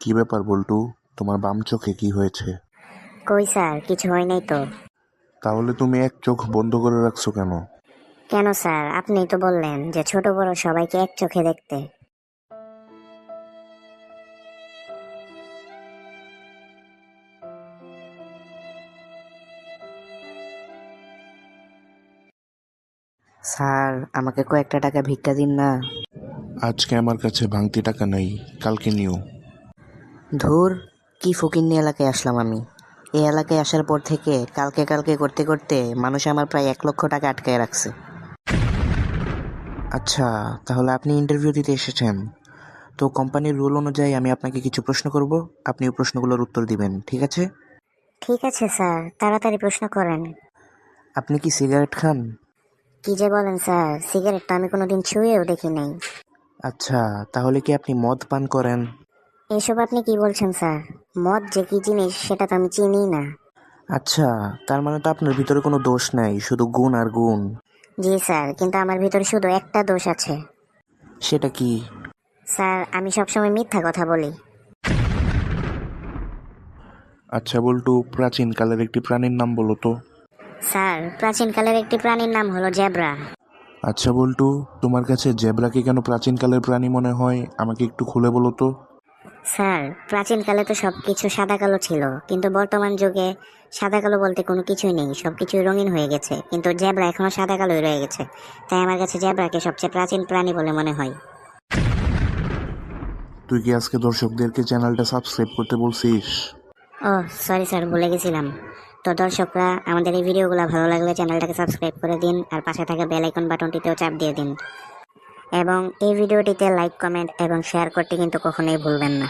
কি ব্যাপার বল্টু, তোমার বাম চোখে কি হয়েছে? কই স্যার, কিছু হয় নাই তো। তাহলে তুমি এক চোখ বন্ধ করে রাখছো কেন? কেন স্যার, আপনিই তো বললেন যে ছোট বড় সবাইকে এক চোখে দেখতে। স্যার, আমাকে কয়েকটা টাকা ভিক্ষা দিন না। আজকে আমার কাছে ভাঙতি টাকা নেই, কালকে নিও। ধুর, কি ফকিন্নি এলাকায় আসলাম আমি। এই এলাকায় আসার পর থেকে কালকে কালকে করতে করতে মানুষ আমার প্রায় 1 লক্ষ টাকা আটকায় রাখছে। আচ্ছা, তাহলে আপনি ইন্টারভিউ দিতে এসেছেন, তো কোম্পানির রুল অনুযায়ী আমি আপনাকে কিছু প্রশ্ন করব, আপনি ওই প্রশ্নগুলোর উত্তর দিবেন, ঠিক আছে? ঠিক আছে স্যার, তাড়াতাড়ি প্রশ্ন করেন। আপনি কি সিগারেট খান? কি যে বলেন স্যার, সিগারেট তো আমি কোনোদিন ছুঁয়েও দেখি নাই। আচ্ছা, তাহলে কি আপনি মদ পান করেন? এসব আপনি কি বলছেন স্যার? মদ যে কি জিনিস সেটা তো আমি চিনি না। আচ্ছা, তার মানে তো আপনার ভিতরে কোনো দোষ নাই, শুধু গুণ আর গুণ। জি স্যার, কিন্তু আমার ভিতরে শুধু একটা দোষ আছে। সেটা কি? স্যার, আমি সবসময় মিথ্যা কথা বলি। আচ্ছা বল্টু, প্রাচীনকালের একটি প্রাণীর নাম বলো তো। স্যার, প্রাচীনকালের একটি প্রাণীর নাম হলো জেব্রা। আচ্ছা বল্টু, তোমার কাছে জেব্রাকে কেন প্রাচীনকালের প্রাণী মনে হয় আমাকে একটু খুলে বলো তো। স্যার, প্রাচীনকালে তো সবকিছু সাদা কালো ছিল, কিন্তু বর্তমান যুগে সাদা কালো বলতে কোনো কিছুই নেই, সবকিছু রঙিন হয়ে গেছে, কিন্তু জেব্রা এখনো সাদা কালোই রয়ে গেছে। তাই আমার কাছে জেব্রাকে সবচেয়ে প্রাচীন প্রাণী বলে মনে হয়। তুই কি আজকে দর্শকদেরকে চ্যানেলটা সাবস্ক্রাইব করতে বলছিস? ও সরি স্যার, ভুলে গেছিলাম। তো দর্শকরা, আমাদের এই ভিডিওগুলো ভালো লাগলে চ্যানেলটাকে সাবস্ক্রাইব করে দিন, আর পাশে থাকা বেল আইকন বাটনটিতেও চাপ দিয়ে দিন, এবং এই ভিডিওটিতে লাইক, কমেন্ট এবং শেয়ার করতে কিন্তু কখনোই ভুলবেন না।